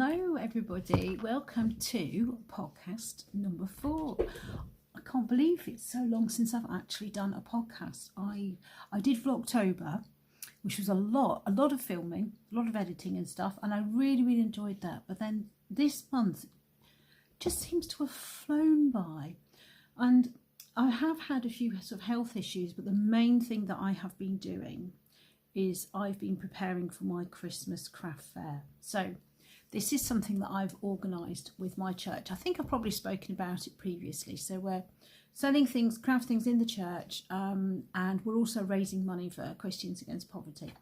Hello everybody, welcome to podcast number 4. I can't believe it's so long since I've actually done a podcast. I did Vlogtober, which was a lot of filming, a lot of editing and stuff, and I really enjoyed that. But then this month just seems to have flown by, and I have had a few sort of health issues, but the main thing that I have been doing is I've been preparing for my Christmas craft fair. So this is something that I've organised with my church. I think I've probably spoken about it previously. So we're selling things, craft things in the church, and we're also raising money for Christians Against Poverty.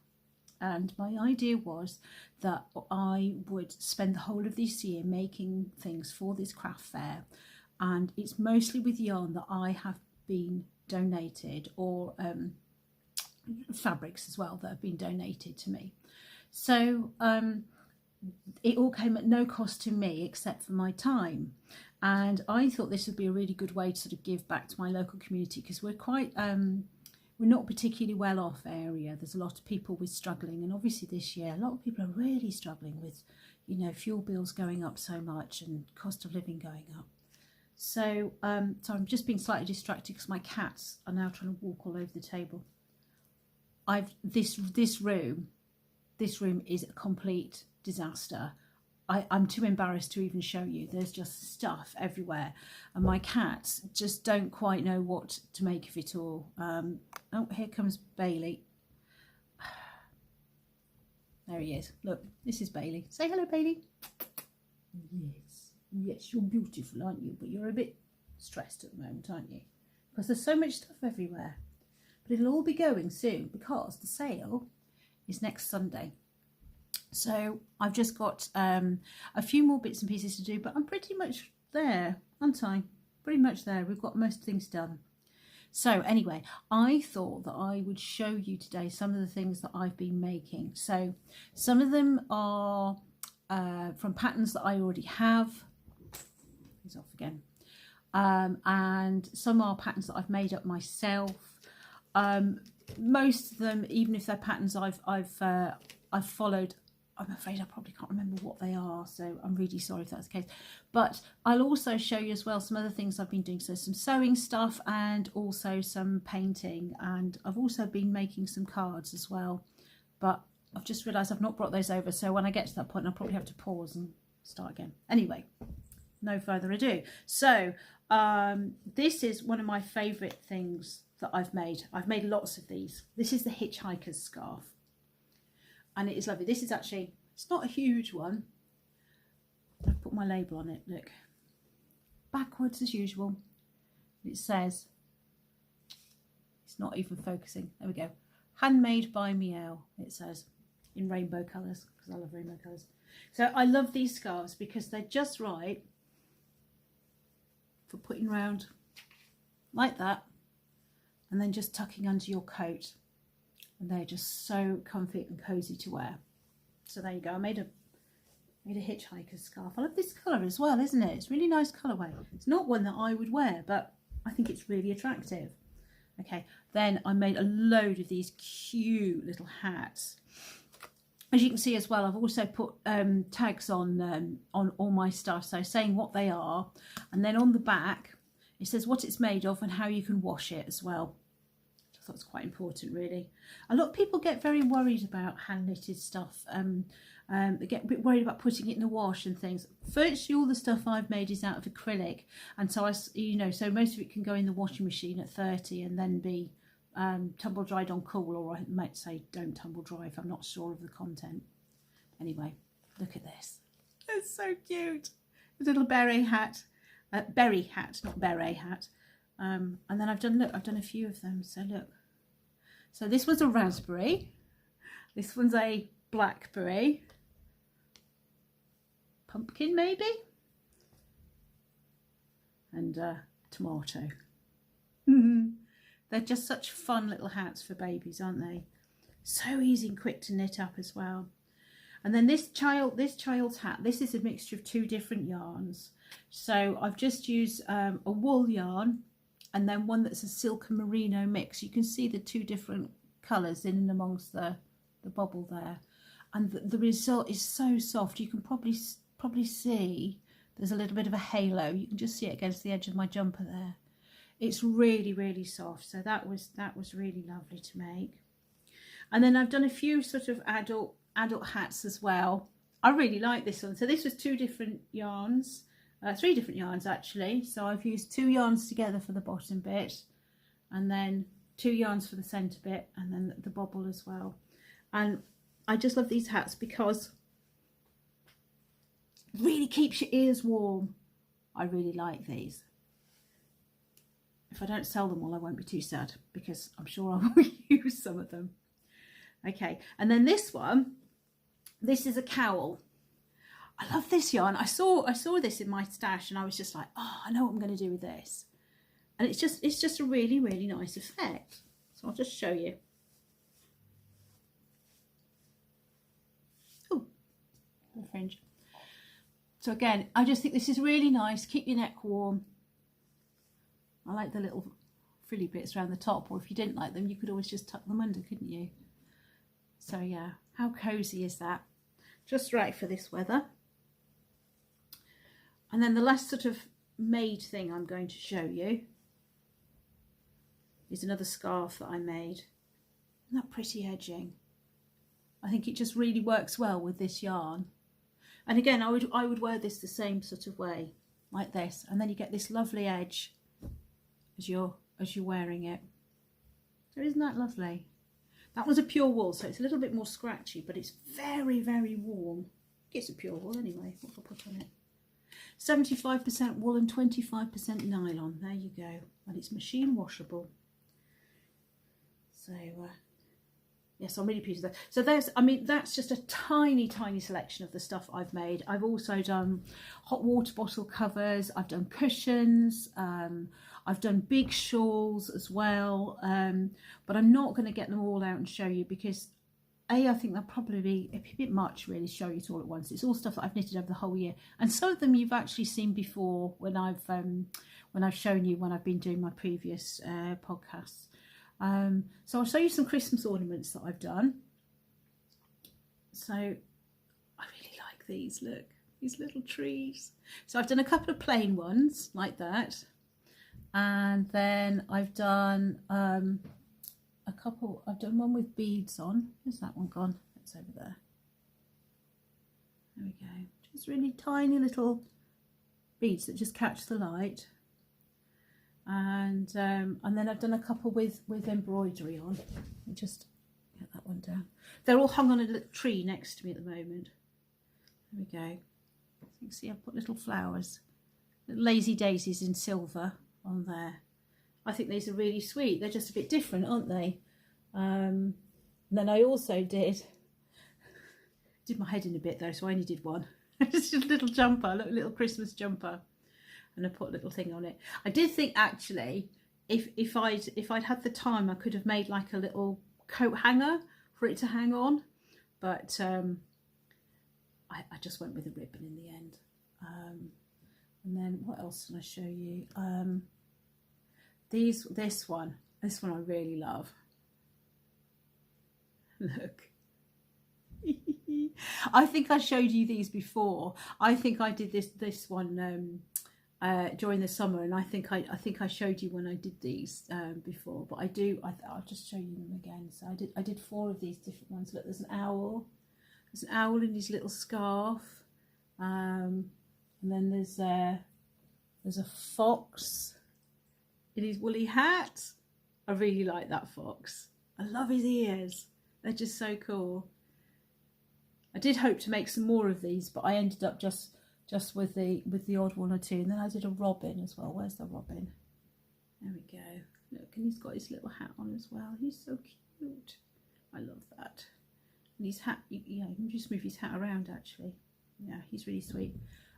And my idea was that I would spend the whole of this year making things for this craft fair, and it's mostly with yarn that I have been donated, or fabrics as well that have been donated to me. So it all came at no cost to me except for my time, and I thought this would be a really good way to sort of give back to my local community, because we're quite we're not a particularly well off area. There's a lot of people with struggling, and obviously this year a lot of people are really struggling with, you know, fuel bills going up so much and cost of living going up. So so I'm just being slightly distracted because my cats are now trying to walk all over the table. This room is a complete disaster. I'm too embarrassed to even show you. There's just stuff everywhere, and my cats just don't quite know what to make of it all. Oh, here comes Bailey. There he is. Look, this is Bailey. Say hello, Bailey. Yes, you're beautiful, aren't you? But you're a bit stressed at the moment, aren't you? Because there's so much stuff everywhere. But it'll all be going soon, because the sale is next Sunday. So I've just got a few more bits and pieces to do, but I'm pretty much there, aren't I? Pretty much there. We've got most things done. So anyway, I thought that I would show you today some of the things that I've been making. So some of them are from patterns that I already have. He's off again. And some are patterns that I've made up myself. Most of them, even if they're patterns I've followed, I'm afraid I probably can't remember what they are, so I'm really sorry if that's the case. But I'll also show you as well some other things I've been doing, so some sewing stuff and also some painting, and I've also been making some cards as well, but I've just realised I've not brought those over, so when I get to that point I'll probably have to pause and start again. Anyway, no further ado. So this is one of my favourite things that I've made. I've made lots of these. This is the hitchhiker's scarf, and it is lovely. This is actually, it's not a huge one. I've put my label on it, look. Backwards as usual. It says, it's not even focusing. There we go. Handmade by Miaou, it says, in rainbow colours, because I love rainbow colours. So I love these scarves because they're just right for putting round like that, and then just tucking under your coat, and they're just so comfy and cozy to wear. So there you go. I made a hitchhiker's scarf. I love this colour as well, isn't it? It's a really nice colourway. It's not one that I would wear, but I think it's really attractive. Okay, then I made a load of these cute little hats. As you can see as well, I've also put tags on all my stuff, so saying what they are, and then on the back it says what it's made of and how you can wash it as well. I thought it's quite important, really. A lot of people get very worried about hand knitted stuff. They get a bit worried about putting it in the wash and things. Virtually all the stuff I've made is out of acrylic, and so so most of it can go in the washing machine at 30 and then be tumble dried on cool, or I might say don't tumble dry if I'm not sure of the content. Anyway, look at this. It's so cute. A little beret hat. Berry hat, not beret hat. And then I've done a few of them. So look. So this was a raspberry. This one's a blackberry. Pumpkin maybe? And tomato. They're just such fun little hats for babies, aren't they? So easy and quick to knit up as well. And then this child's hat, this is a mixture of 2 different yarns. So I've just used a wool yarn and then one that's a silk and merino mix. You can see the 2 different colours in and amongst the bubble there. And the result is so soft. You can probably probably see there's a little bit of a halo. You can just see it against the edge of my jumper there. It's really, really soft. So that was really lovely to make. And then I've done a few sort of adult hats as well. I really like this one. So this was 2 different yarns, 3 different yarns actually. So I've used 2 yarns together for the bottom bit, and then 2 yarns for the centre bit, and then the bobble as well. And I just love these hats because it really keeps your ears warm. I really like these. If I don't sell them all, I won't be too sad, because I'm sure I will use some of them. Okay, and then this one, this is a cowl. I love this yarn. I saw this in my stash, and I was just like, oh, I know what I'm going to do with this. And it's just a really, really nice effect. So I'll just show you. Oh, the fringe. So again, I just think this is really nice. Keep your neck warm. I like the little frilly bits around the top, or if you didn't like them, you could always just tuck them under, couldn't you? So yeah, how cozy is that? Just right for this weather. And then the last sort of made thing I'm going to show you is another scarf that I made. Isn't that pretty edging? I think it just really works well with this yarn. And again, I would wear this the same sort of way, like this, and then you get this lovely edge as you're wearing it. So isn't that lovely? That was a pure wool, so it's a little bit more scratchy, but it's very, very warm. It's a pure wool anyway. What will I put on it? 75% wool and 25% nylon. There you go. And it's machine washable. So yes, I'm really pleased with that. So there's, I mean, that's just a tiny, tiny selection of the stuff I've made. I've also done hot water bottle covers. I've done cushions. I've done big shawls as well. But I'm not going to get them all out and show you because I think they'll probably be a bit much really to show you it all at once. It's all stuff that I've knitted over the whole year. And some of them you've actually seen before when I've shown you when I've been doing my previous podcasts. So I'll show you some Christmas ornaments that I've done. So I really like these, look, these little trees. So I've done a couple of plain ones like that, and then I've done I've done one with beads on. Where's that one gone? It's over there. There we go. Just really tiny little beads that just catch the light. And then I've done a couple with embroidery on. Let me just get that one down. They're all hung on a little tree next to me at the moment. There we go. You can see I've put little flowers, little lazy daisies in silver on there. I think these are really sweet. They're just a bit different, aren't they? And then I also did my head in a bit though, so I only did one. Just a little jumper, a little Christmas jumper. And I put a little thing on it. I did think actually, if I'd had the time, I could have made like a little coat hanger for it to hang on, but I just went with a ribbon in the end. And then what else can I show you? This one I really love. Look. I think I showed you these before. I think I did this one during the summer, and I think I showed you when I did these before, but I'll just show you them again. So I did 4 of these different ones. Look, there's an owl in his little scarf, and then there's a fox in his woolly hat. I really like that fox. I love his ears. They're just so cool. I did hope to make some more of these, but I ended up just with the odd one or two. And then I did a robin as well. Where's the robin? There we go. Look, and he's got his little hat on as well. He's so cute. I love that. And his hat, you can just move his hat around actually. Yeah, he's really sweet.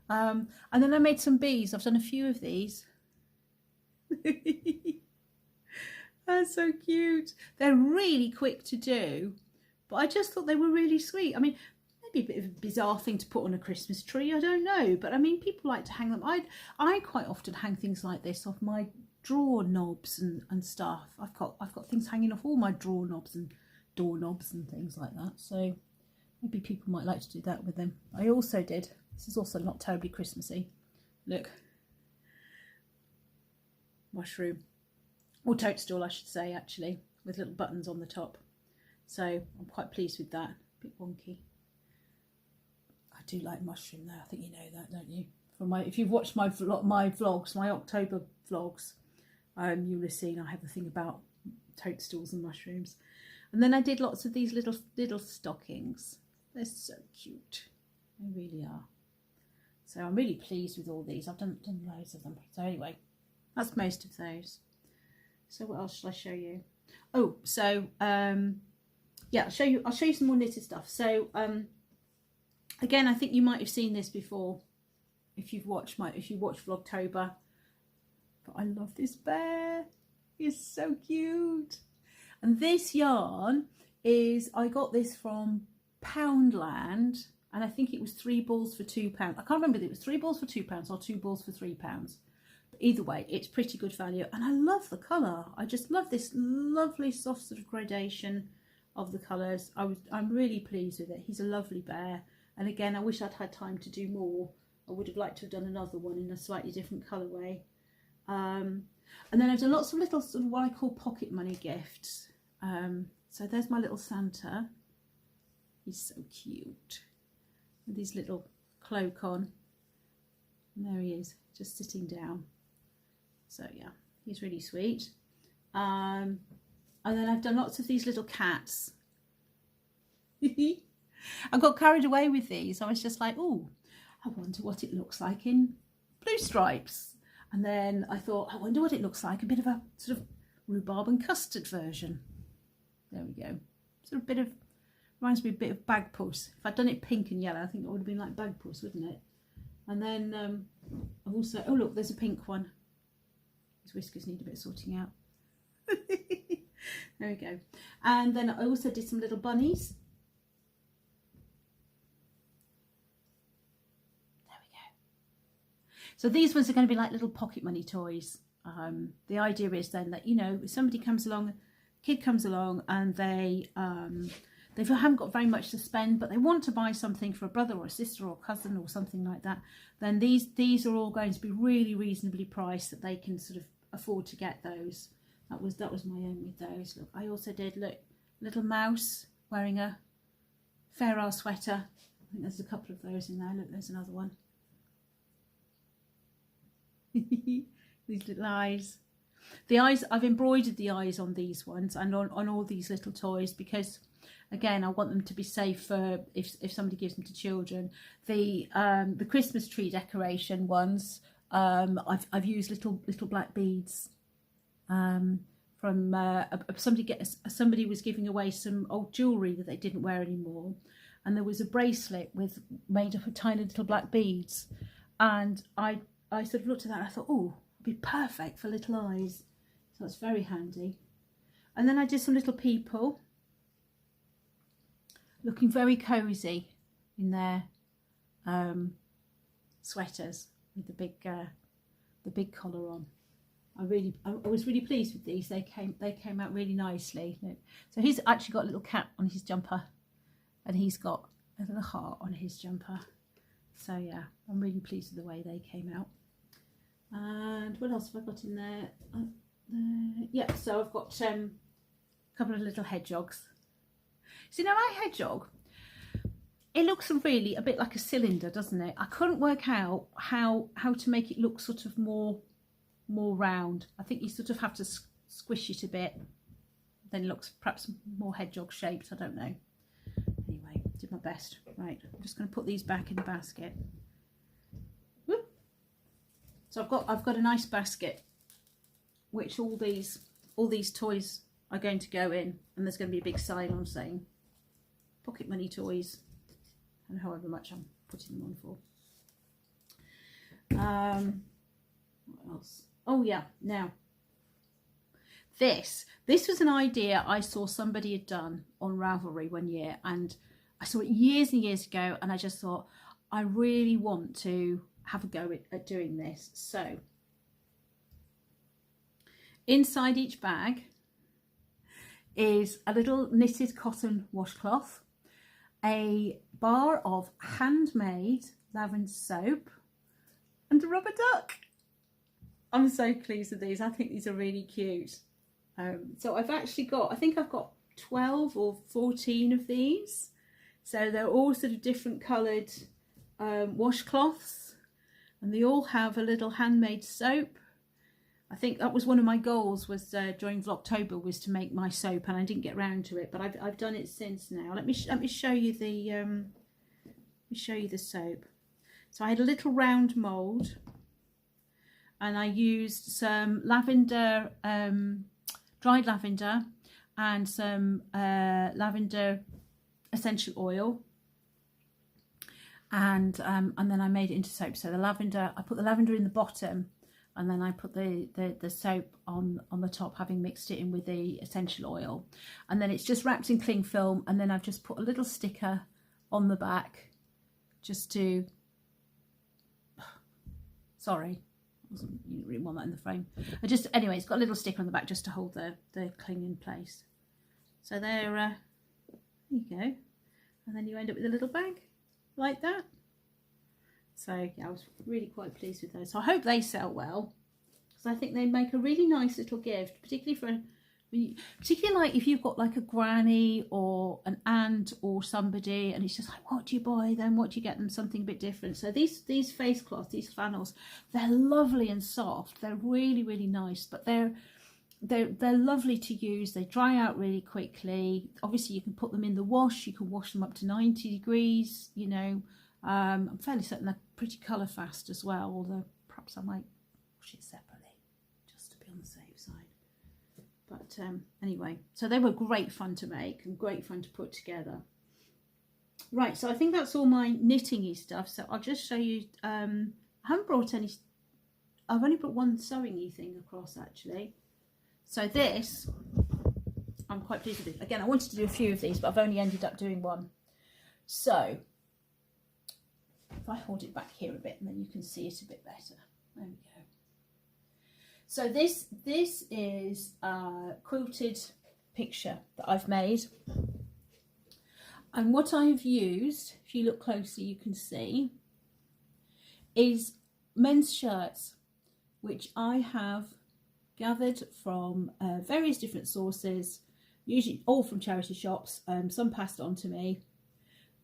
And then I made some bees. I've done a few of these. That's so cute. They're really quick to do, but I just thought they were really sweet. I mean, maybe a bit of a bizarre thing to put on a Christmas tree, I don't know, but I mean, people like to hang them. I quite often hang things like this off my drawer knobs and stuff. I've got things hanging off all my drawer knobs and door knobs and things like that, so maybe people might like to do that with them. I also did This is also not terribly Christmassy. Look. Mushroom. Or toadstool, I should say, actually, with little buttons on the top. So I'm quite pleased with that. A bit wonky. I do like mushroom though. I think you know that, don't you? From my, if you've watched my vlogs, my October vlogs, you'll have seen I have a thing about toadstools and mushrooms. And then I did lots of these little stockings. They're so cute. They really are. So I'm really pleased with all these. I've done loads of them. So anyway, that's most of those. So what else shall I show you? Oh, so yeah, I'll show you some more knitted stuff. So again, I think you might have seen this before if you've watched Vlogtober. But I love this bear. He's so cute. And this yarn is, I got this from Poundland, and I think it was 3 balls for £2. I can't remember if it was 3 balls for £2 or 2 balls for £3. But either way, it's pretty good value, and I love the colour. I just love this lovely soft sort of gradation of the colours. I'm really pleased with it. He's a lovely bear, and again, I wish I'd had time to do more. I would have liked to have done another one in a slightly different colourway. And then I've done lots of little sort of what I call pocket money gifts. So there's my little Santa. He's so cute. With his little cloak on. And there he is, just sitting down. So yeah, he's really sweet. And then I've done lots of these little cats. I got carried away with these. I was just like, oh, I wonder what it looks like in blue stripes. And then I thought, I wonder what it looks like, a bit of a sort of rhubarb and custard version. There we go. Sort of bit of, reminds me a bit of Bagpuss. If I'd done it pink and yellow, I think it would have been like Bagpuss, wouldn't it? And then I've also, oh look, there's a pink one. His whiskers need a bit of sorting out. There we go. And then I also did some little bunnies. So these ones are going to be like little pocket money toys. The idea is then that, you know, if somebody comes along, kid comes along, and they haven't got very much to spend, but they want to buy something for a brother or a sister or a cousin or something like that, then these are all going to be really reasonably priced, that they can sort of afford to get those. That was my aim with those. Look, I also did, look, little mouse wearing a Fair sweater. I think there's a couple of those in there. Look, there's another one. These little eyes. The eyes, I've embroidered the eyes on these ones and on all these little toys, because again, I want them to be safe for if somebody gives them to children. The Christmas tree decoration ones, I've used little black beads from somebody was giving away some old jewellery that they didn't wear anymore, and there was a bracelet made up of tiny little black beads, and I sort of looked at that and I thought, oh, it'd be perfect for little eyes. So it's very handy. And then I did some little people looking very cosy in their sweaters with the big collar on. I was really pleased with these. They came out really nicely. So he's actually got a little cat on his jumper, and he's got a little heart on his jumper. So yeah, I'm really pleased with the way they came out. And what else have I got in there? Yeah, so I've got a couple of little hedgehogs. So now my hedgehog, it looks really a bit like a cylinder, doesn't it? I couldn't work out how to make it look sort of more round. I think you sort of have to squish it a bit, then it looks perhaps more hedgehog shaped. I don't know. Anyway, did my best. Right, I'm just going to put these back in the basket. Whoop. So I've got a nice basket, which all these toys are going to go in, and there's going to be a big sign on saying pocket money toys, and however much I'm putting them on for. What else? Oh yeah, now this was an idea I saw somebody had done on Ravelry one year, and I saw it years and years ago, and I just thought, I really want to have a go at doing this. So inside each bag is a little knitted cotton washcloth, a bar of handmade lavender soap, and a rubber duck. I'm so pleased with these. I think these are really cute. So I've actually got, I think I've got 12 or 14 of these. So they're all sort of different coloured washcloths, and they all have a little handmade soap. I think that was one of my goals, was during Vlogtober, was to make my soap, and I didn't get round to it, but I've done it since now. Let me show you the soap. So I had a little round mould, and I used some lavender, dried lavender, and some lavender essential oil, and then I made it into soap. So the lavender, I put the lavender in the bottom, and then I put the soap on the top, having mixed it in with the essential oil, and then it's just wrapped in cling film, and then I've just put a little sticker on the back, just to, sorry, you didn't really want that in the frame. Anyway, it's got a little sticker on the back just to hold the cling in place. So there you go, and then you end up with a little bag like that. So yeah, I was really quite pleased with those. So I hope they sell well, because I think they make a really nice little gift, particularly like if you've got like a granny or an aunt or somebody, and it's just like, what do you buy them? What do you get them? Something a bit different. So these face cloths, these flannels, they're lovely and soft. They're really, really nice, but they're lovely to use. They dry out really quickly. Obviously you can put them in the wash, you can wash them up to 90 degrees, you know. I'm fairly certain they're pretty colour fast as well, although perhaps I might wash it separately just to be on the safe side. But anyway, so they were great fun to make and great fun to put together. Right, so I think that's all my knitting-y stuff. So I'll just show you, I haven't brought any, I've only brought one sewing-y thing across actually. So this, I'm quite pleased with it. Again, I wanted to do a few of these, but I've only ended up doing one. So if I hold it back here a bit, and then you can see it a bit better. There we go. So this is a quilted picture that I've made. And what I've used, if you look closely, you can see, is men's shirts, which I have gathered from various different sources, usually all from charity shops, some passed on to me,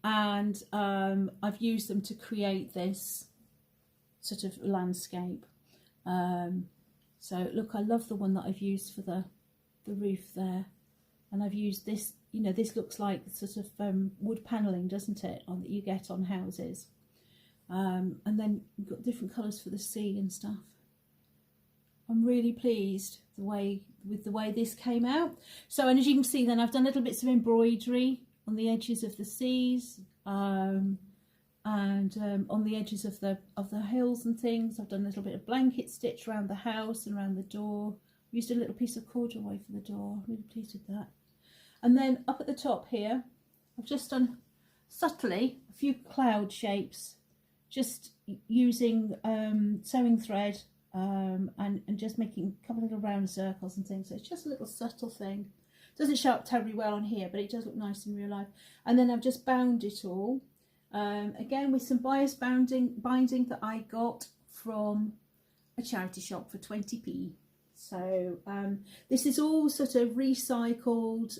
and I've used them to create this sort of landscape. So look, I love the one that I've used for the roof there, and I've used this, you know, this looks like sort of wood panelling, doesn't it, that you get on houses, and then you've got different colours for the sea and stuff. I'm really pleased with the way this came out. So, and as you can see, then I've done little bits of embroidery on the edges of the seas, and on the edges of the hills and things. I've done a little bit of blanket stitch around the house and around the door. Used a little piece of corduroy for the door. Really pleased with that. And then up at the top here, I've just done subtly a few cloud shapes, just using sewing thread. And just making a couple of little round circles and things. So it's just a little subtle thing. Doesn't show up terribly well on here, but it does look nice in real life. And then I've just bound it all, again with some bias binding that I got from a charity shop for 20p. So this is all sort of recycled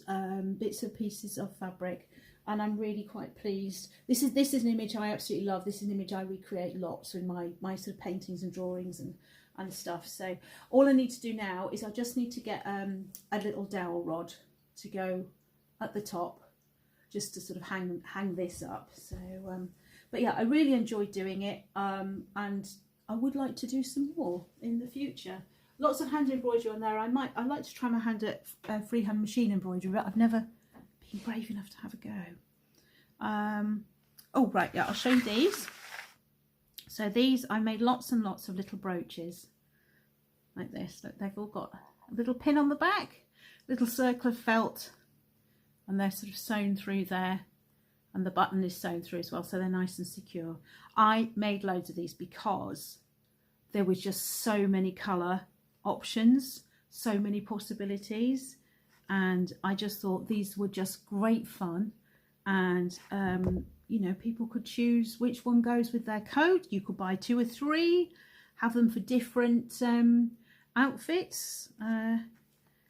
bits and pieces of fabric, and I'm really quite pleased. This is an image I absolutely love. This is an image I recreate lots in my sort of paintings and drawings and stuff. So all I need to do now is I just need to get a little dowel rod to go at the top, just to sort of hang this up. So but yeah, I really enjoyed doing it, and I would like to do some more in the future. Lots of hand embroidery on there. I'd like to try my hand at freehand machine embroidery, but I've never been brave enough to have a go. Oh right, yeah, I'll show you these. So these, I made lots and lots of little brooches like this. Look, they've all got a little pin on the back, little circle of felt, and they're sort of sewn through there, and the button is sewn through as well, so they're nice and secure. I made loads of these because there was just so many colour options, so many possibilities, and I just thought these were just great fun. And you know, people could choose which one goes with their coat. You could buy 2 or 3, have them for different outfits.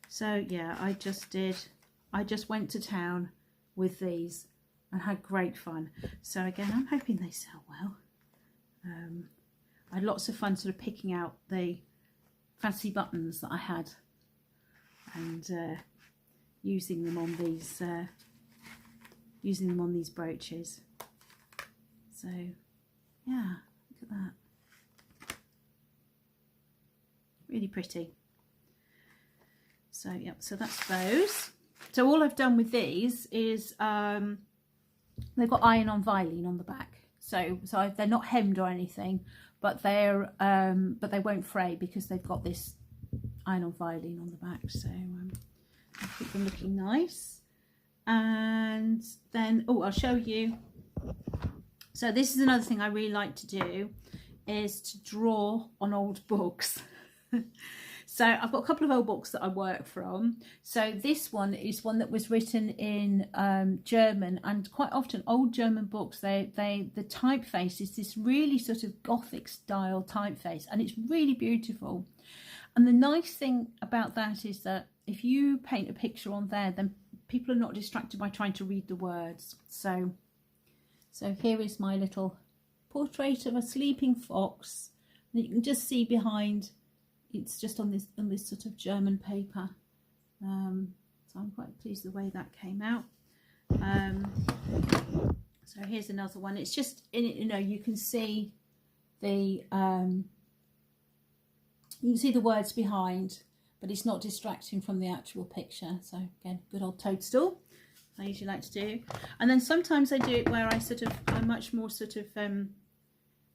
So yeah, I just went to town with these and had great fun. So again, I'm hoping they sell well. I had lots of fun sort of picking out the fancy buttons that I had and using them on these brooches. So yeah, look at that, really pretty. So yeah, so that's those. So all I've done with these is they've got iron-on violin on the back. So they're not hemmed or anything, but they won't fray because they've got this iron-on violin on the back. So I keep them looking nice. And then, oh, I'll show you. So this is another thing I really like to do, is to draw on old books. So I've got a couple of old books that I work from. So this one is one that was written in German, and quite often old German books, the typeface is this really sort of Gothic style typeface, and it's really beautiful. And the nice thing about that is that if you paint a picture on there, then people are not distracted by trying to read the words. So here is my little portrait of a sleeping fox, and you can just see behind. It's just on this sort of German paper, so I'm quite pleased the way that came out. So here's another one. It's just in it, you know, you can see the words behind, but it's not distracting from the actual picture. So again, good old toadstool, I usually like to do. And then sometimes I do it where I much more sort of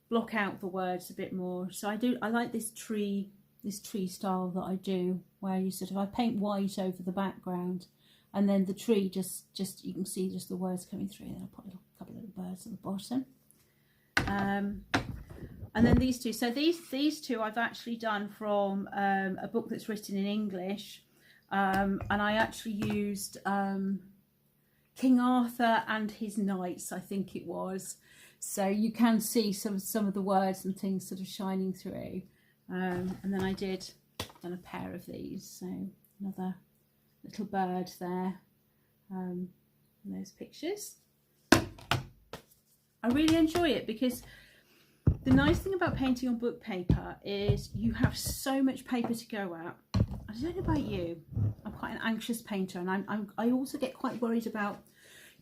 block out the words a bit more. So I like this tree style that I do, where I paint white over the background, and then the tree just you can see just the words coming through. Then I'll put a couple of little birds at the bottom. And then these two. So these two I've actually done from a book that's written in English, and I actually used King Arthur and his knights, I think it was. So you can see some of the words and things sort of shining through. And then I done a pair of these, so another little bird there, in those pictures. I really enjoy it because the nice thing about painting on book paper is you have so much paper to go at. I don't know about you, I'm quite an anxious painter, and I also get quite worried about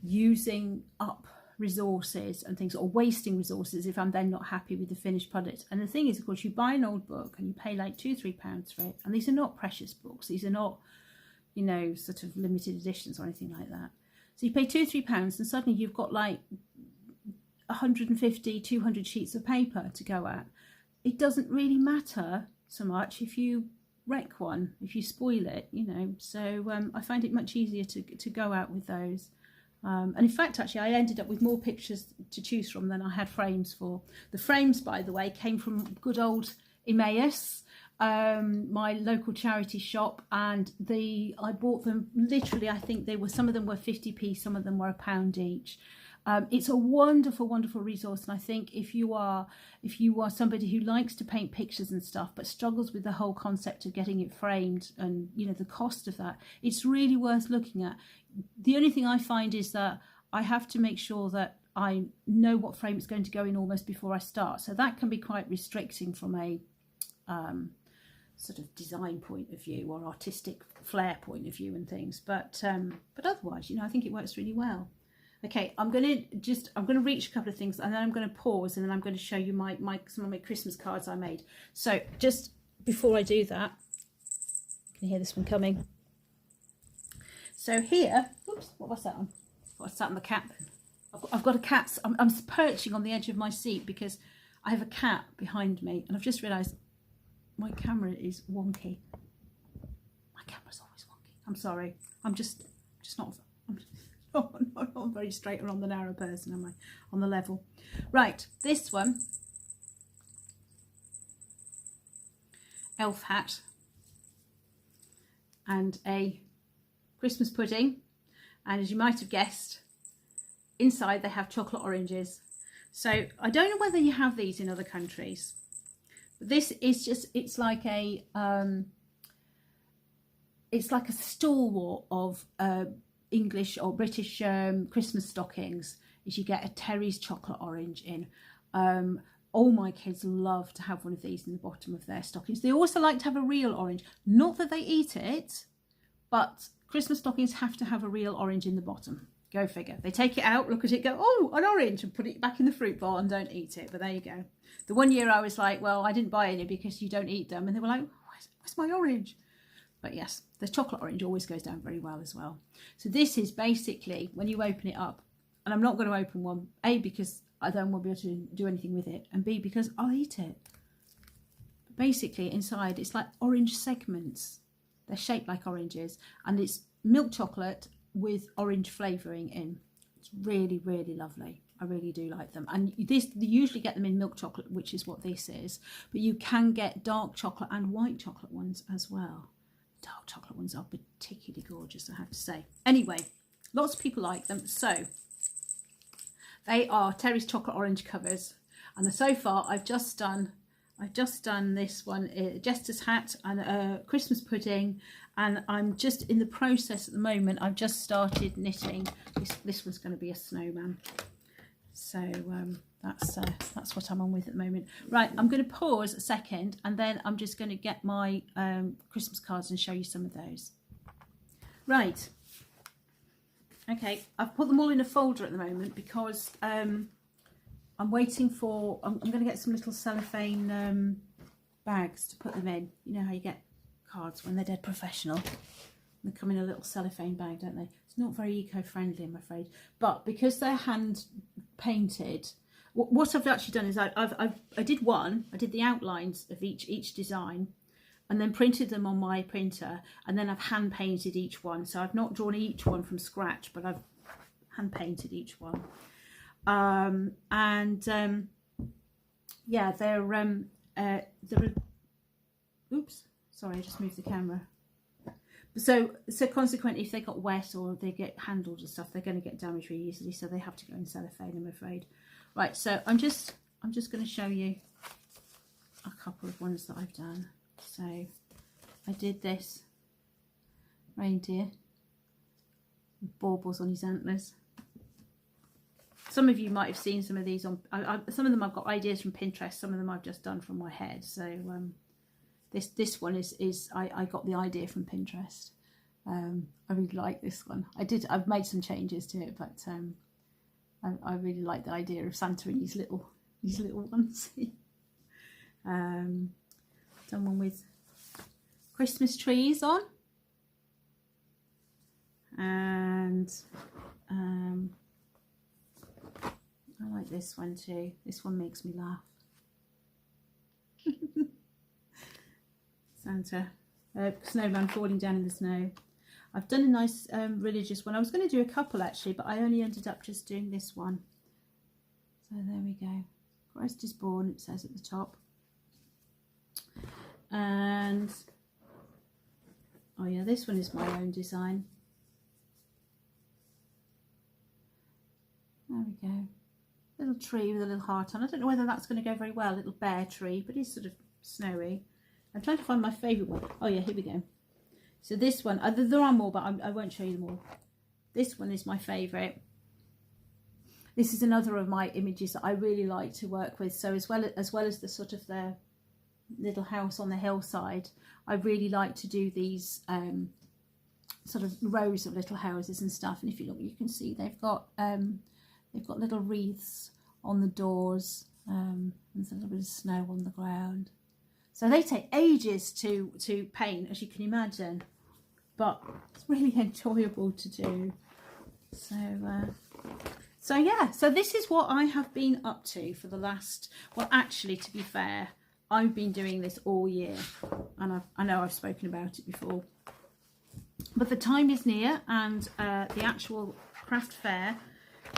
using up resources and things, or wasting resources if I'm then not happy with the finished product. And the thing is, of course, you buy an old book and you pay like £2-3 for it, and these are not precious books, these are not, you know, sort of limited editions or anything like that. So you pay £2-3 and suddenly you've got like 150-200 sheets of paper to go at. It doesn't really matter so much if you wreck one, if you spoil it, you know. So I find it much easier to go out with those. And in fact, actually, I ended up with more pictures to choose from than I had frames for. The frames, by the way, came from good old Miaou, my local charity shop, and I bought them literally. I think some of them were 50p, some of them were £1 each. It's a wonderful, wonderful resource, and I think if you are somebody who likes to paint pictures and stuff but struggles with the whole concept of getting it framed and, you know, the cost of that, it's really worth looking at. The only thing I find is that I have to make sure that I know what frame it's going to go in almost before I start, so that can be quite restricting from a sort of design point of view or artistic flair point of view and things, but otherwise, you know, I think it works really well. Okay, I'm going to reach a couple of things, and then I'm going to pause, and then I'm going to show you some of my Christmas cards I made. So just before I do that, you can hear this one coming. So here, oops, what was that on? I sat on the cat. I've got a cat. I'm perching on the edge of my seat because I have a cat behind me, and I've just realised my camera is wonky. My camera's always wonky. I'm sorry. I'm just not. I'm not very straight or on the narrow person, am I? On the level. Right, this one, elf hat and a Christmas pudding, and as you might have guessed, inside they have chocolate oranges. So I don't know whether you have these in other countries, but this is just, it's like a stalwart of English or British Christmas stockings, is you get a Terry's chocolate orange in. All my kids love to have one of these in the bottom of their stockings. They also like to have a real orange. Not that they eat it, but Christmas stockings have to have a real orange in the bottom. Go figure. They take it out, look at it, go, oh, an orange, and put it back in the fruit bowl and don't eat it. But there you go. The one year I was like, well, I didn't buy any because you don't eat them. And they were like, where's my orange? But yes, the chocolate orange always goes down very well as well. So this is basically, when you open it up, and I'm not going to open one, A, because I don't want to be able to do anything with it, and B, because I'll eat it. But basically, inside, it's like orange segments. They're shaped like oranges, and it's milk chocolate with orange flavouring in. It's really, really lovely. I really do like them. And you usually get them in milk chocolate, which is what this is. But you can get dark chocolate and white chocolate ones as well. Dark chocolate ones are particularly gorgeous, I have to say. Anyway, lots of people like them. So they are Terry's chocolate orange covers. And so far I've just done this one, a jester's hat and a Christmas pudding, and I'm just in the process at the moment. I've just started knitting. This one's going to be a snowman. So that's what I'm on with at the moment. Right, I'm going to pause a second, and then I'm just going to get my Christmas cards and show you some of those. Right. Okay, I've put them all in a folder at the moment because I'm waiting for, I'm going to get some little cellophane bags to put them in. You know how you get cards when they're dead professional. They come in a little cellophane bag, don't they? It's not very eco-friendly, I'm afraid. But because they're hand painted, what I've actually done is I did the outlines of each design, and then printed them on my printer, and then I've hand painted each one. So I've not drawn each one from scratch, but I've hand painted each one. Yeah, they're oops, sorry, I just moved the camera. So consequently, if they got wet or they get handled and stuff, they're going to get damaged really easily. So they have to go in cellophane, I'm afraid. Right, so I'm just going to show you a couple of ones that I've done. So I did this reindeer with baubles on his antlers. Some of you might have seen some of these on. Some of them I've got ideas from Pinterest. Some of them I've just done from my head. So this one is I got the idea from Pinterest. I really like this one. I've made some changes to it, but I really like the idea of Santa and his little ones. Done one with Christmas trees on, and I like this one too. This one makes me laugh. Santa, snowman falling down in the snow. I've done a nice religious one. I was going to do a couple actually, but I only ended up just doing this one. So there we go. Christ is born, it says at the top. And oh yeah, this one is my own design. There we go. Little tree with a little heart on. I don't know whether that's going to go very well. A little bare tree, but it's sort of snowy. I'm trying to find my favourite one. Oh yeah, here we go. So this one, there are more, but I won't show you them all. This one is my favourite. This is another of my images that I really like to work with. So as well as the sort of the little house on the hillside, I really like to do these sort of rows of little houses and stuff. And if you look, you can see they've got little wreaths on the doors. There's a little bit of snow on the ground. So they take ages to paint, as you can imagine, but it's really enjoyable to do. So yeah, so this is what I have been up to for the last, well, actually, to be fair, I've been doing this all year, and I know I've spoken about it before, but the time is near, and the actual craft fair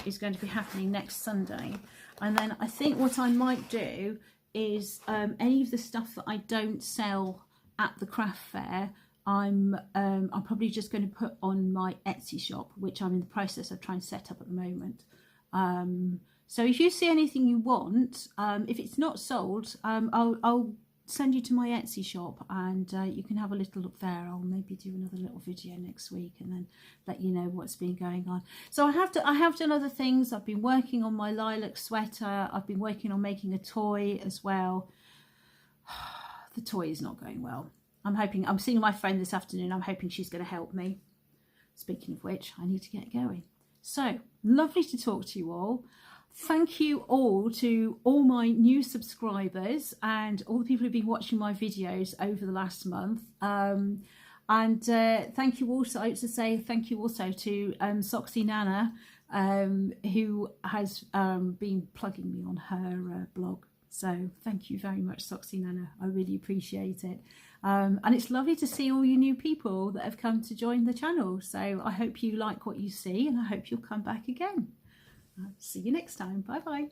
is going to be happening next Sunday. And then I think what I might do is any of the stuff that I don't sell at the craft fair, I'm probably just going to put on my Etsy shop, which I'm in the process of trying to set up at the moment. So if you see anything you want, if it's not sold, I'll send you to my Etsy shop, and you can have a little look there. I'll maybe do another little video next week and then let you know what's been going on. So I have done other things. I've been working on my lilac sweater. I've been working on making a toy as well. The toy is not going well. I'm seeing my friend this afternoon. I'm hoping she's going to help me. Speaking of which, I need to get going. So lovely to talk to you all. Thank you all to all my new subscribers and all the people who've been watching my videos over the last month. And thank you also, I have to say thank you also to Soxy Nana, who has been plugging me on her blog. So thank you very much, Soxy Nana. I really appreciate it. And it's lovely to see all you new people that have come to join the channel. So I hope you like what you see, and I hope you'll come back again. See you next time. Bye bye.